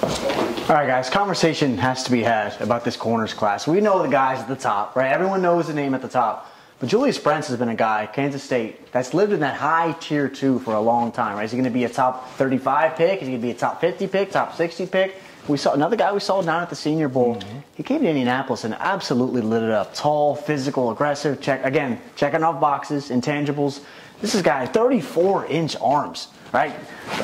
All right, guys, conversation has to be had about this corners class. We know the guys at the top, right? Everyone knows the name at the top. But Julius Brents has been a guy, Kansas State, that's lived in that high tier 2 for a long time, right? Is he going to be a top 35 pick? Is he going to be a top 50 pick, top 60 pick? We saw another guy we saw down at the Senior Bowl. He came to Indianapolis and absolutely lit it up. Tall, physical, aggressive, checking off boxes, intangibles. This is a guy, 34-inch arms, right?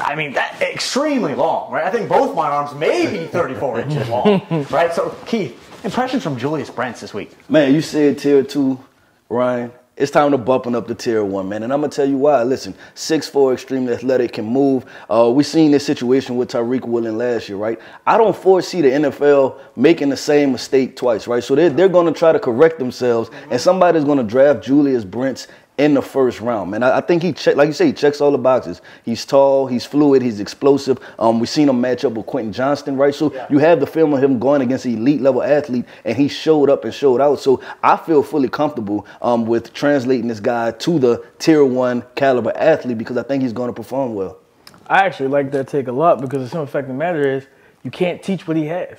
I mean, that extremely long, right? I think both my arms may be 34 inches long, right? So, Keith, impressions from Julius Brents this week. Man, you said tier 2, Ryan. It's time to bumping up to tier 1, man. And I'm going to tell you why. Listen, 6'4", extremely athletic, can move. We seen this situation with Tyreek Woolen last year, right? I don't foresee the NFL making the same mistake twice, right? So they're going to try to correct themselves, and somebody's going to draft Julius Brents in the first round, man. I think like you say, he checks all the boxes. He's tall, he's fluid, he's explosive. We've seen him match up with Quentin Johnston, right? So you have the film of him going against an elite level athlete, and he showed up and showed out. So I feel fully comfortable with translating this guy to the tier 1 caliber athlete because I think he's going to perform well. I actually like that take a lot because the simple fact of the matter is you can't teach what he has.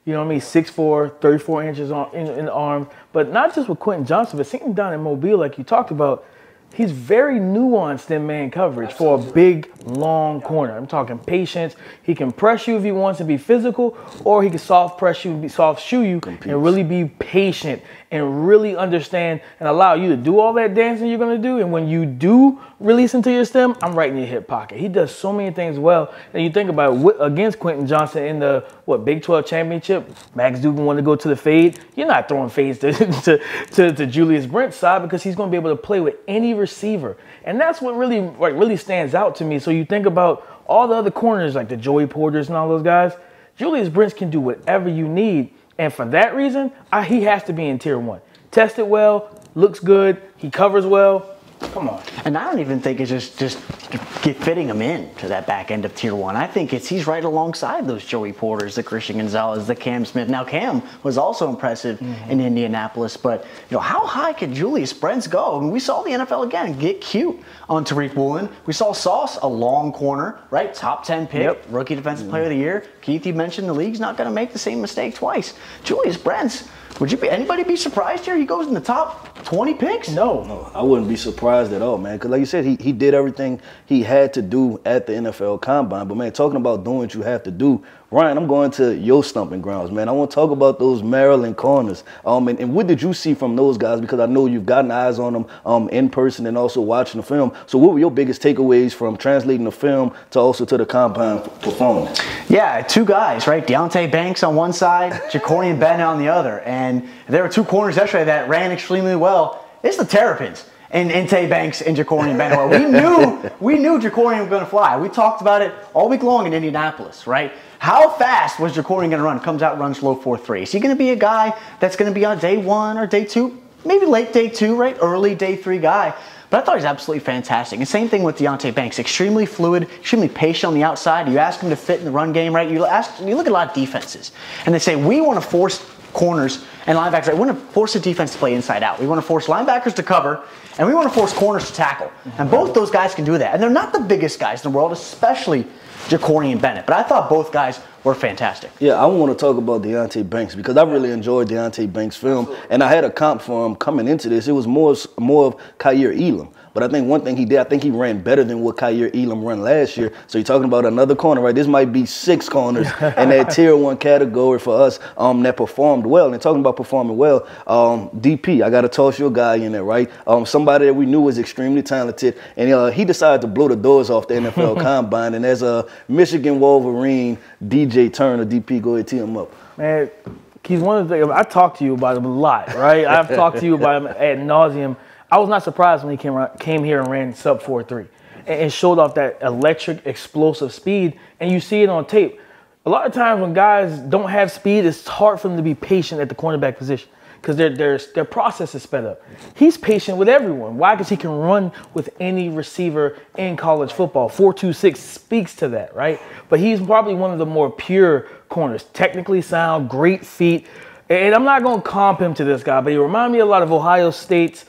You know what I mean? 6'4", 34 inches in the arms. But not just with Quentin Johnston, but seeing him down in Mobile, like you talked about, he's very nuanced in man coverage for a big, long corner. I'm talking patience. He can press you if he wants to be physical, or he can soft press you, soft shoe you, and really be patient and really understand and allow you to do all that dancing you're going to do. And when you do release into your stem, I'm right in your hip pocket. He does so many things well. And you think about it, against Quentin Johnston in the, Big 12 championship, Max Duggan wanted to go to the fade. You're not throwing fades to Julius Brents' side because he's going to be able to play with any receiver. And that's what really stands out to me. So you think about all the other corners like the Joey Porters and all those guys. Julius Brents can do whatever you need. And for that reason, he has to be in tier 1. Tested well, looks good, he covers well. Come on. And I don't even think it's just fitting him in to that back end of tier 1. I think he's right alongside those Joey Porters, the Christian Gonzalez, the Cam Smith. Now, Cam was also impressive in Indianapolis, but how high could Julius Brents go? I mean, we saw the NFL again get cute on Tyreek Woolen. We saw Sauce, a long corner, right? Top 10 pick, rookie defensive player of the year. Keith, you mentioned the league's not going to make the same mistake twice. Julius Brents, anybody be surprised here? He goes in the top 20 picks? No, I wouldn't be surprised at all, man. Because like you said, he did everything he had to do at the NFL Combine. But, man, talking about doing what you have to do, Ryan, I'm going to your stumping grounds, man. I want to talk about those Maryland corners. And what did you see from those guys? Because I know you've gotten eyes on them in person and also watching the film. So what were your biggest takeaways from translating the film to also to the Combine performance? Yeah, 2 guys, right? Deontay Banks on one side, Jacorian Bennett on the other. And there were 2 corners yesterday that ran extremely well. It's the Terrapins. And Deontay Banks and Jacorian Bennett. We knew Jacorian was going to fly. We talked about it all week long in Indianapolis, right? How fast was Jacorian going to run? Comes out, runs low 4.3. Is he going to be a guy that's going to be on day 1 or day 2? Maybe late day 2, right? Early day 3 guy. But I thought he was absolutely fantastic. And same thing with Deontay Banks. Extremely fluid, extremely patient on the outside. You ask him to fit in the run game, right? You look at a lot of defenses. And they say, we want to force corners and linebackers. We want to force the defense to play inside out. We want to force linebackers to cover, and we want to force corners to tackle. And both those guys can do that. And they're not the biggest guys in the world, especially Jacorian Bennett. But I thought both guys were fantastic. Yeah, I want to talk about Deontay Banks because I really enjoyed Deontay Banks' film. And I had a comp for him coming into this. It was more of Kaiir Elam. But I think one thing he did, I think he ran better than what Kaiir Elam ran last year. So you're talking about another corner, right? This might be 6 corners in that tier 1 category for us that performed well. And talking about performing well, DP, I got to toss your guy in there, right? Somebody that we knew was extremely talented. And he decided to blow the doors off the NFL Combine. And as a Michigan Wolverine, DJ Turner, DP, go ahead, tee him up. Man, he's one of the things, I talked to you about him a lot, right? I've talked to you about him ad nauseum. I was not surprised when he came here and ran sub 4.3 and showed off that electric, explosive speed, and you see it on tape. A lot of times when guys don't have speed, it's hard for them to be patient at the cornerback position because their process is sped up. He's patient with everyone. Why? Because he can run with any receiver in college football. 4.26 speaks to that, right? But he's probably one of the more pure corners, technically sound, great feet. And I'm not going to comp him to this guy, but he reminds me a lot of Ohio State's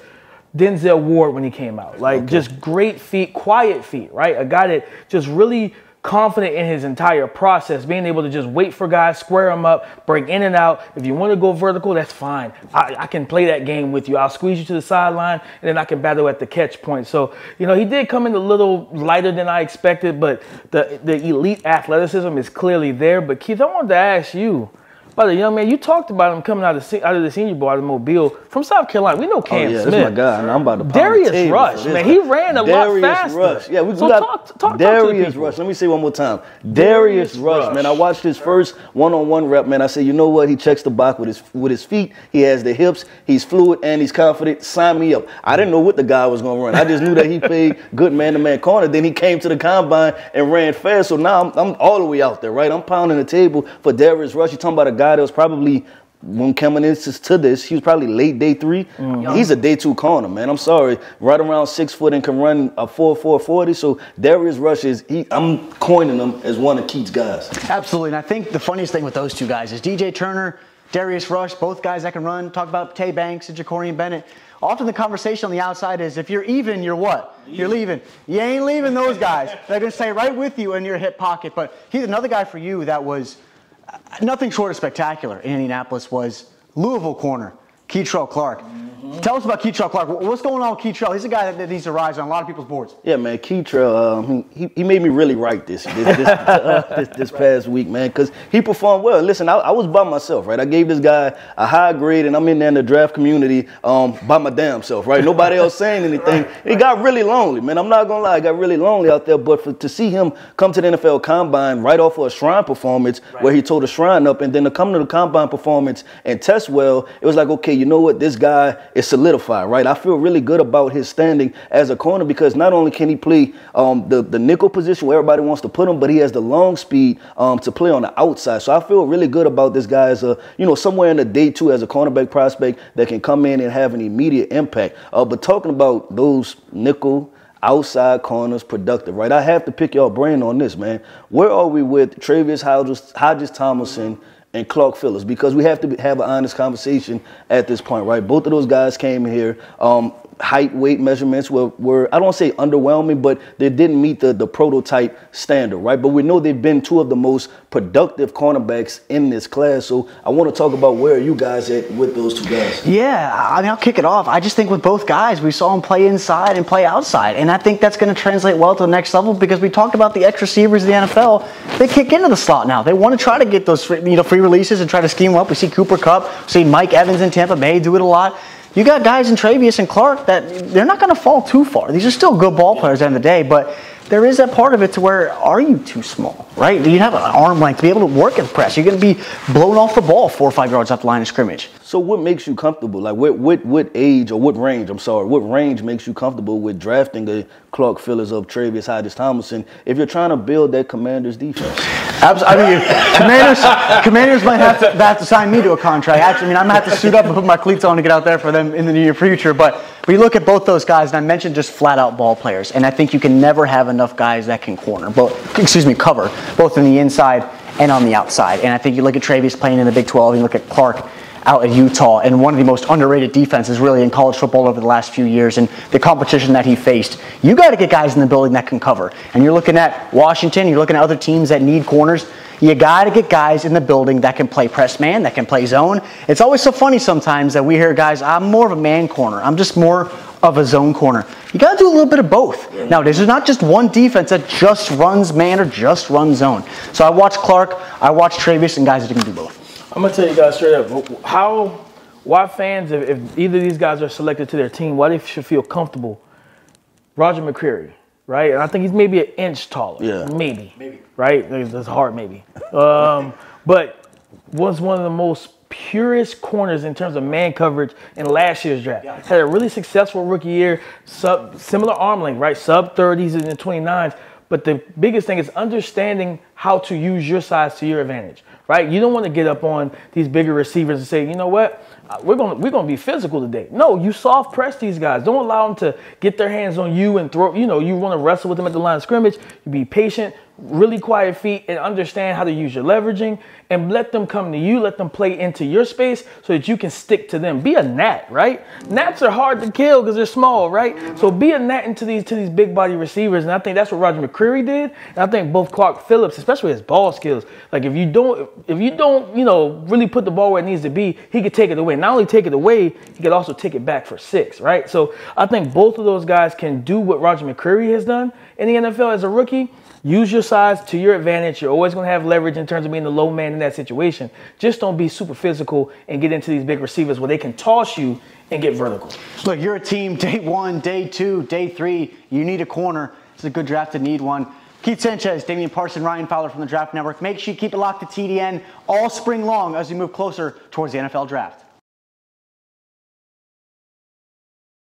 Denzel Ward when he came out. Just great feet, quiet feet, right? A guy that just really confident in his entire process, being able to just wait for guys, square them up, break in and out. If you want to go vertical, that's fine. I can play that game with you. I'll squeeze you to the sideline, and then I can battle at the catch point. So, you know, he did come in a little lighter than I expected, but the elite athleticism is clearly there. But, Keith, I wanted to ask you, by the young man, you talked about him coming out of the Senior Bowl out of Mobile from South Carolina. We know Cam Smith. That's my guy. I'm about to Darius Rush, man, he ran a lot faster. Rush. Yeah, we so got talk Darius Rush. Let me say one more time. Darius Rush, man. I watched his first one-on-one rep, man. I said, you know what? He checks the box with his feet. He has the hips. He's fluid and he's confident. Sign me up. I didn't know what the guy was going to run. I just knew that he played good man-to-man corner. Then he came to the combine and ran fast. So now I'm all the way out there, right? I'm pounding the table for Darius Rush. You're talking about a guy that was probably, when coming into this, he was probably late day 3. He's a day 2 corner, man. I'm sorry. Right around 6 foot and can run a 4.40. So Darius Rush I'm coining him as one of Keith's guys. Absolutely. And I think the funniest thing with those two guys is DJ Turner, Darius Rush, both guys that can run. Talk about Tay Banks and Jacorian Bennett. Often the conversation on the outside is, if you're even, you're what? You're leaving. You ain't leaving those guys. They're going to stay right with you in your hip pocket. But he's another guy for you that was nothing short of spectacular in Indianapolis was Louisville corner, Keyshawn Clark. Tell us about Keyshawn Clark. What's going on with Keyshawn? He's a guy that needs to rise on a lot of people's boards. Yeah, man, Keyshawn, he made me really right this past week, man, because he performed well. Listen, I was by myself, right? I gave this guy a high grade, and I'm in there in the draft community by my damn self, right? Nobody else saying anything. It got really lonely, man. I'm not going to lie. It got really lonely out there, but to see him come to the NFL Combine right off of a Shrine performance where he tore the Shrine up, and then to come to the Combine performance and test well, it was like, okay, you know what? This guy is solidified, right? I feel really good about his standing as a corner because not only can he play the nickel position where everybody wants to put him, but he has the long speed to play on the outside. So I feel really good about this guy as somewhere in the day 2 as a cornerback prospect that can come in and have an immediate impact. But talking about those nickel outside corners productive, right? I have to pick your brain on this, man. Where are we with Travis Hodges Tomlinson and Clark Phillips? Because we have to have an honest conversation at this point, right? Both of those guys came here. Height, weight measurements were I don't want to say underwhelming, but they didn't meet the prototype standard, right? But we know they've been 2 of the most productive cornerbacks in this class. So I want to talk about where are you guys at with those 2 guys? Yeah, I mean, I'll kick it off. I just think with both guys, we saw them play inside and play outside. And I think that's going to translate well to the next level because we talked about the X receivers in the NFL. They kick into the slot now. They want to try to get those free releases and try to scheme them up. We see Cooper Kupp, we see Mike Evans in Tampa Bay do it a lot. You got guys in Travius and Clark that they're not going to fall too far. These are still good ball players at the end of the day, but there is that part of it to where are you too small, right? You have an arm length to be able to work and press. You're going to be blown off the ball 4 or 5 yards off the line of scrimmage. So what makes you comfortable? Like what age or what range, what range makes you comfortable with drafting a Clark Phillips of Travis Hodges Tomlinson if you're trying to build that Commanders defense? I mean, Commanders might have to sign me to a contract. Actually, I mean, I'm going to have to suit up and put my cleats on to get out there for them in the near future. But we look at both those guys, and I mentioned just flat-out ball players. And I think you can never have enough guys that can cover, both on the inside and on the outside. And I think you look at Travis playing in the Big 12, and you look at Clark out at Utah, and one of the most underrated defenses really in college football over the last few years, and the competition that he faced. You got to get guys in the building that can cover. And you're looking at Washington, you're looking at other teams that need corners. You got to get guys in the building that can play press man, that can play zone. It's always so funny sometimes that we hear guys, I'm more of a man corner. I'm just more of a zone corner. You got to do a little bit of both. Now, this is not just one defense that just runs man or just runs zone. So I watch Clark, I watch Travis, and guys that can do both. I'm going to tell you guys straight up, why fans, if either of these guys are selected to their team, why they should feel comfortable. Roger McCreary, right? And I think he's maybe an inch taller. Yeah. Maybe. Right? That's hard, maybe. But was one of the most purest corners in terms of man coverage in last year's draft. Yeah. Had a really successful rookie year, similar arm length, right? Sub 30s and 29s. But the biggest thing is understanding how to use your size to your advantage, right? You don't want to get up on these bigger receivers and say, you know what, we're gonna be physical today. No, you soft press these guys. Don't allow them to get their hands on you and throw. You know, you want to wrestle with them at the line of scrimmage. You be patient, really quiet feet, and understand how to use your leveraging, and let them come to you. Let them play into your space so that you can stick to them. Be a gnat, right? Gnats are hard to kill because they're small, right? So be a gnat into these big body receivers, and I think that's what Roger McCreary did. And I think both Clark Phillips, especially his ball skills, like if you don't, you know, really put the ball where it needs to be, he could take it away. Not only take it away, he could also take it back for 6, right? So I think both of those guys can do what Roger McCreary has done in the NFL as a rookie. Use your size to your advantage. You're always going to have leverage in terms of being the low man in that situation. Just don't be super physical and get into these big receivers where they can toss you and get vertical. Look, you're a team day 1, day 2, day 3. You need a corner. It's a good draft to need one. Keith Sanchez, Damian Parson, Ryan Fowler from the Draft Network. Make sure you keep it locked to TDN all spring long as we move closer towards the NFL Draft.